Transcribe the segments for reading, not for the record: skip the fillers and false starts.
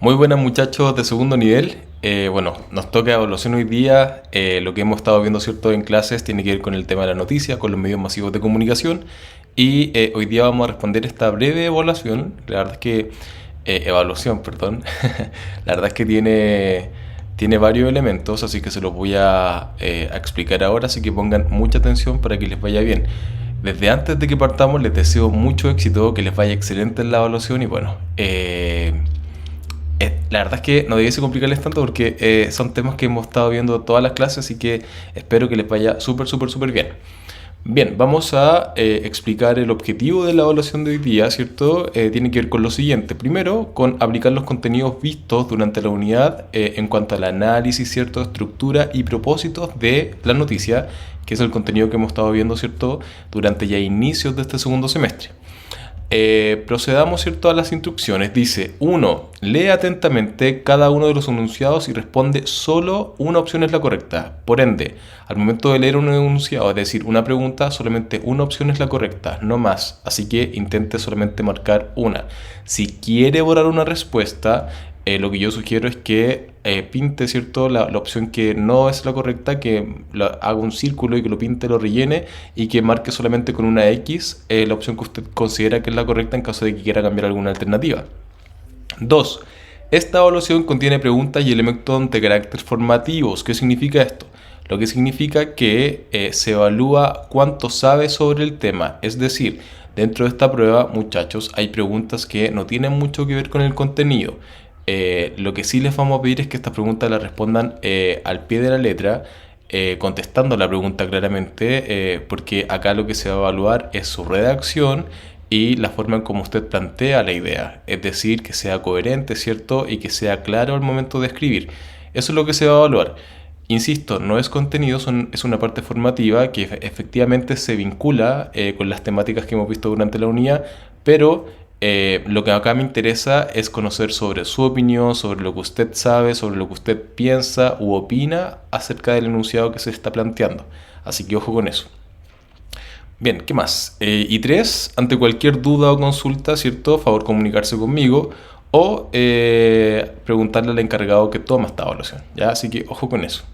Muy buenas muchachos de segundo nivel. Bueno, nos toca evaluación hoy día. Lo que hemos estado viendo, ¿cierto?, en clases tiene que ver con el tema de la noticia, con los medios masivos de comunicación. Y hoy día vamos a responder esta breve evaluación. La verdad es que, evaluación, perdón. La verdad es que tiene varios elementos, así que se los voy a explicar ahora, así que pongan mucha atención para que les vaya bien. Desde antes de que partamos les deseo mucho éxito, que les vaya excelente en la evaluación y bueno, la verdad es que no debiese complicarles tanto porque son temas que hemos estado viendo todas las clases, así que espero que les vaya súper bien. Bien, vamos a explicar el objetivo de la evaluación de hoy día, ¿cierto? Tiene que ver con lo siguiente. Primero, con aplicar los contenidos vistos durante la unidad en cuanto al análisis, ¿cierto?, estructura y propósitos de la noticia, que es el contenido que hemos estado viendo, ¿cierto?, durante ya inicios de este segundo semestre. Procedamos, ¿cierto?, a las instrucciones. Dice: 1. Lee atentamente cada uno de los enunciados y responde solo una opción es la correcta. Por ende, al momento de leer un enunciado, es decir, una pregunta, solamente una opción es la correcta, no más. Así que intente solamente marcar una. Si quiere borrar una respuesta, lo que yo sugiero es que pinte, ¿cierto?, la opción que no es la correcta, que haga un círculo y que lo pinte, lo rellene y que marque solamente con una X la opción que usted considera que es la correcta en caso de que quiera cambiar alguna alternativa. 2. Esta evaluación contiene preguntas y elementos de carácter formativos. ¿Qué significa esto? Lo que significa que se evalúa cuánto sabe sobre el tema. Es decir, dentro de esta prueba, muchachos, hay preguntas que no tienen mucho que ver con el contenido. Lo que sí les vamos a pedir es que estas preguntas las respondan al pie de la letra, contestando la pregunta claramente, porque acá lo que se va a evaluar es su redacción y la forma en cómo usted plantea la idea, es decir, que sea coherente, ¿cierto?, y que sea claro al momento de escribir. Eso es lo que se va a evaluar. Insisto, no es contenido, es una parte formativa que efectivamente se vincula con las temáticas que hemos visto durante la unidad, pero lo que acá me interesa es conocer sobre su opinión, sobre lo que usted sabe, sobre lo que usted piensa u opina acerca del enunciado que se está planteando. Así que ojo con eso. Bien, ¿qué más? Y 3, ante cualquier duda o consulta, ¿cierto?, favor comunicarse conmigo o preguntarle al encargado que toma esta evaluación, ¿ya? Así que ojo con eso.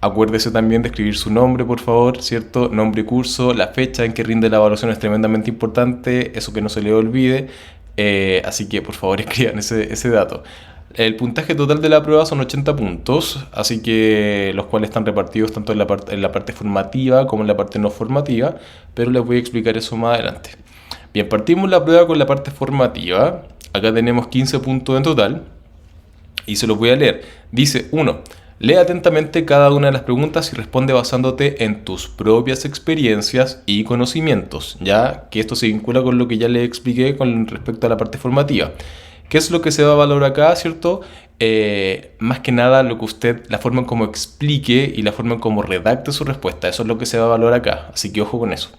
Acuérdese también de escribir su nombre, por favor, ¿cierto? Nombre y curso, la fecha en que rinde la evaluación es tremendamente importante, eso que no se le olvide, así que por favor escriban ese dato. El puntaje total de la prueba son 80 puntos, así que los cuales están repartidos tanto en la parte formativa como en la parte no formativa, pero les voy a explicar eso más adelante. Bien, partimos la prueba con la parte formativa. Acá tenemos 15 puntos en total y se los voy a leer. Dice: 1. Lee atentamente cada una de las preguntas y responde basándote en tus propias experiencias y conocimientos, ya que esto se vincula con lo que ya le expliqué con respecto a la parte formativa. ¿Qué es lo que se va a valorar acá, cierto? Más que nada la forma en cómo explique y la forma en cómo redacte su respuesta. Eso es lo que se va a valorar acá, así que ojo con eso.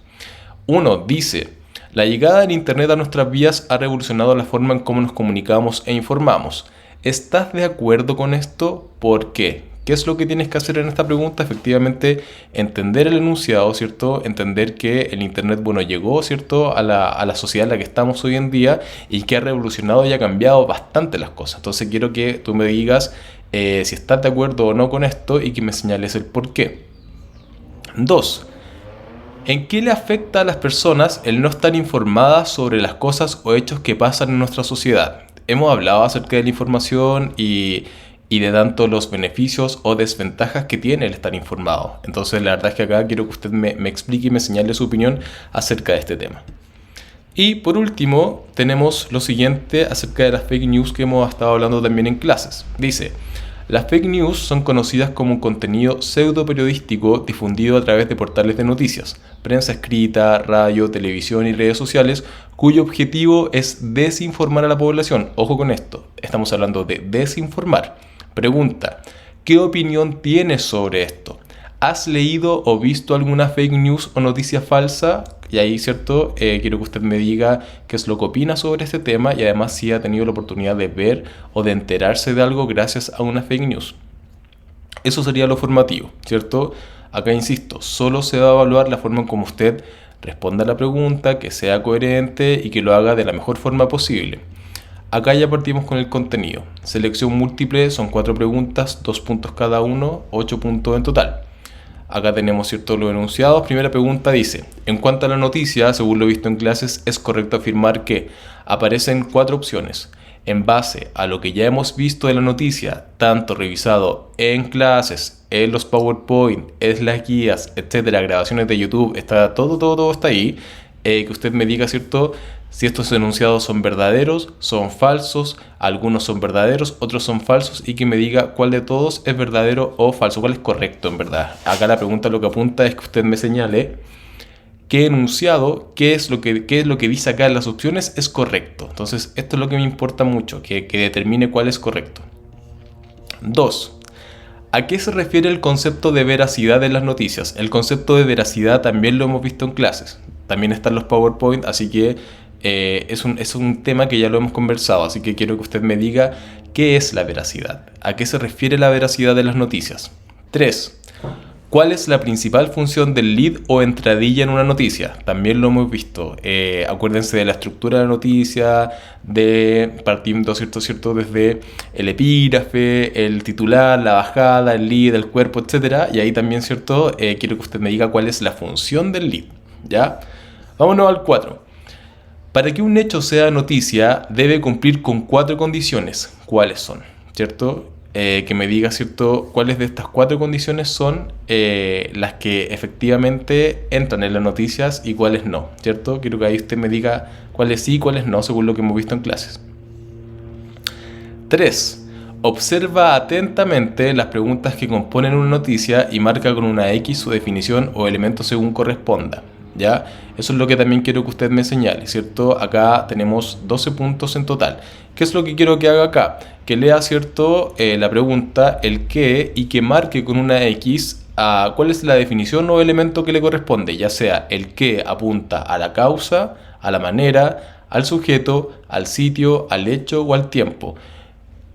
1. Dice: la llegada del Internet a nuestras vidas ha revolucionado la forma en cómo nos comunicamos e informamos. ¿Estás de acuerdo con esto? ¿Por qué? ¿Qué es lo que tienes que hacer en esta pregunta? Efectivamente, entender el enunciado, ¿cierto? Entender que el Internet, bueno, llegó, ¿cierto?, a la sociedad en la que estamos hoy en día y que ha revolucionado y ha cambiado bastante las cosas. Entonces quiero que tú me digas si estás de acuerdo o no con esto y que me señales el por qué. 2. ¿En qué le afecta a las personas el no estar informadas sobre las cosas o hechos que pasan en nuestra sociedad? Hemos hablado acerca de la información y de tanto los beneficios o desventajas que tiene el estar informado. Entonces la verdad es que acá quiero que usted me explique y me señale su opinión acerca de este tema. Y por último tenemos lo siguiente acerca de las fake news que hemos estado hablando también en clases. Dice: las fake news son conocidas como un contenido pseudo periodístico difundido a través de portales de noticias, prensa escrita, radio, televisión y redes sociales, cuyo objetivo es desinformar a la población. Ojo con esto, estamos hablando de desinformar. Pregunta: ¿qué opinión tienes sobre esto? ¿Has leído o visto alguna fake news o noticia falsa? Y ahí, ¿cierto? Quiero que usted me diga qué es lo que opina sobre este tema y además si ha tenido la oportunidad de ver o de enterarse de algo gracias a una fake news. Eso sería lo formativo, ¿cierto? Acá insisto, solo se va a evaluar la forma en cómo usted responda a la pregunta, que sea coherente y que lo haga de la mejor forma posible. Acá ya partimos con el contenido. Selección múltiple son 4 preguntas, 2 puntos cada uno, 8 puntos en total. Acá tenemos, ¿cierto?, los enunciados. Primera pregunta dice: en cuanto a la noticia, según lo visto en clases, es correcto afirmar que aparecen 4 opciones. En base a lo que ya hemos visto de la noticia, tanto revisado en clases, en los PowerPoint, en las guías, etcétera, grabaciones de YouTube, está todo está ahí. Que usted me diga, ¿cierto?, si estos enunciados son verdaderos, son falsos, algunos son verdaderos, otros son falsos, y que me diga cuál de todos es verdadero o falso, cuál es correcto en verdad. Acá la pregunta lo que apunta es que usted me señale qué enunciado, qué es lo que dice acá en las opciones es correcto. Entonces esto es lo que me importa mucho, que determine cuál es correcto. 2. ¿A qué se refiere el concepto de veracidad en las noticias? El concepto de veracidad también lo hemos visto en clases, también están los PowerPoint, así que es un tema que ya lo hemos conversado, así que quiero que usted me diga qué es la veracidad, a qué se refiere la veracidad de las noticias. 3. ¿Cuál es la principal función del lead o entradilla en una noticia? También lo hemos visto. Acuérdense de la estructura de la noticia, partiendo ¿cierto? Desde el epígrafe, el titular, la bajada, el lead, el cuerpo, etc. Y ahí también, ¿cierto? Quiero que usted me diga cuál es la función del lead. ¿Ya? Vámonos al 4. Para que un hecho sea noticia, debe cumplir con 4 condiciones. ¿Cuáles son? ¿Cierto? Que me diga, ¿cierto?, cuáles de estas 4 condiciones son las que efectivamente entran en las noticias y cuáles no, ¿cierto? Quiero que ahí usted me diga cuáles sí y cuáles no, según lo que hemos visto en clases. 3. Observa atentamente las preguntas que componen una noticia y marca con una X su definición o elemento según corresponda. ¿Ya? Eso es lo que también quiero que usted me señale, ¿cierto? Acá tenemos 12 puntos en total. ¿Qué es lo que quiero que haga acá? Que lea, ¿cierto?, la pregunta, el qué, y que marque con una X cuál es la definición o elemento que le corresponde, ya sea el qué apunta a la causa, a la manera, al sujeto, al sitio, al hecho o al tiempo.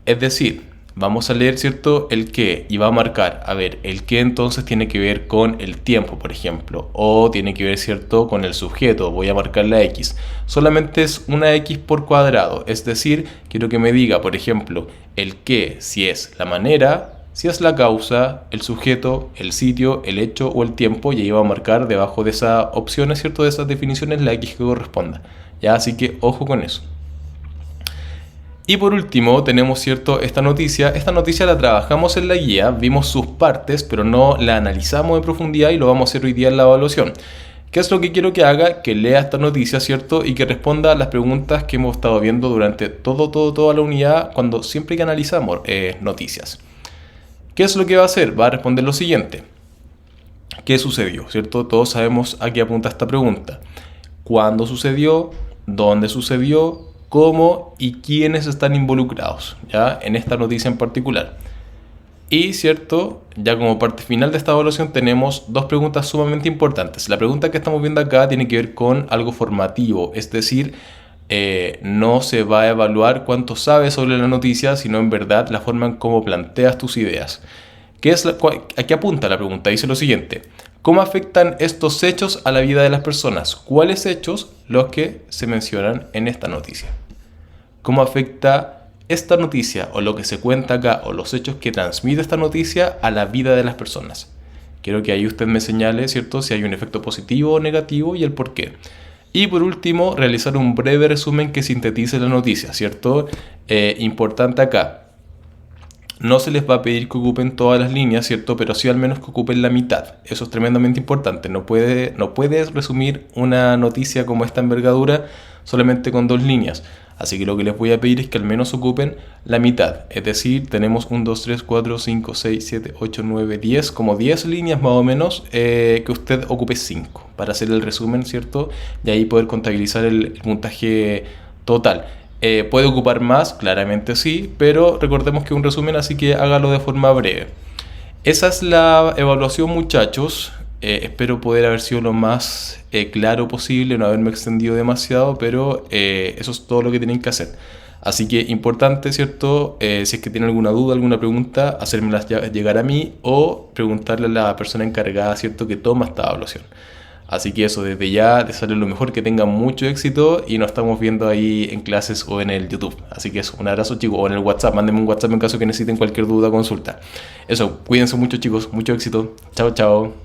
Es decir, vamos a leer, ¿cierto?, el qué y va a marcar, a ver, el qué entonces tiene que ver con el tiempo, por ejemplo, o tiene que ver, ¿cierto?, con el sujeto, voy a marcar la X. Solamente es una X por cuadrado, es decir, quiero que me diga, por ejemplo, el qué si es la manera, si es la causa, el sujeto, el sitio, el hecho o el tiempo, y ahí va a marcar debajo de esas opciones, ¿cierto?, de esas definiciones la X que corresponda. Ya, así que ojo con eso. Y por último tenemos, ¿cierto?, esta noticia la trabajamos en la guía, vimos sus partes, pero no la analizamos en profundidad y lo vamos a hacer hoy día en la evaluación. ¿Qué es lo que quiero que haga? Que lea esta noticia, ¿cierto?, y que responda a las preguntas que hemos estado viendo durante toda la unidad, siempre que analizamos noticias. ¿Qué es lo que va a hacer? Va a responder lo siguiente. ¿Qué sucedió? ¿Cierto? Todos sabemos a qué apunta esta pregunta. ¿Cuándo sucedió? ¿Dónde sucedió? ¿Cómo y quiénes están involucrados, ya, en esta noticia en particular? Y, ¿cierto?, ya como parte final de esta evaluación tenemos 2 preguntas sumamente importantes. La pregunta que estamos viendo acá tiene que ver con algo formativo, es decir, no se va a evaluar cuánto sabes sobre la noticia, sino en verdad la forma en cómo planteas tus ideas. ¿A qué apunta la pregunta? Dice lo siguiente: ¿cómo afectan estos hechos a la vida de las personas? ¿Cuáles hechos? Los que se mencionan en esta noticia. ¿Cómo afecta esta noticia o lo que se cuenta acá o los hechos que transmite esta noticia a la vida de las personas? Quiero que ahí usted me señale, ¿cierto?, si hay un efecto positivo o negativo y el por qué. Y por último, realizar un breve resumen que sintetice la noticia, ¿cierto? Importante acá. No se les va a pedir que ocupen todas las líneas, ¿cierto?, pero sí al menos que ocupen la mitad. Eso es tremendamente importante. No puedes resumir una noticia como esta envergadura solamente con 2 líneas. Así que lo que les voy a pedir es que al menos ocupen la mitad. Es decir, tenemos 1, 2, 3, 4, 5, 6, 7, 8, 9, 10. Como 10 líneas más o menos, que usted ocupe 5 para hacer el resumen, ¿cierto? Y ahí poder contabilizar el puntaje total. ¿Puede ocupar más? Claramente sí, pero recordemos que es un resumen, así que hágalo de forma breve. Esa es la evaluación, muchachos. Espero poder haber sido lo más claro posible, no haberme extendido demasiado, pero eso es todo lo que tienen que hacer. Así que importante, ¿cierto? Si es que tienen alguna duda, alguna pregunta, hacérmelas llegar a mí o preguntarle a la persona encargada, ¿cierto?, que toma esta evaluación. Así que eso, desde ya, desearles lo mejor, que tengan mucho éxito y nos estamos viendo ahí en clases o en el YouTube. Así que eso, un abrazo chicos, o en el WhatsApp, mándenme un WhatsApp en caso que necesiten cualquier duda o consulta. Eso, cuídense mucho chicos, mucho éxito. Chao, chao.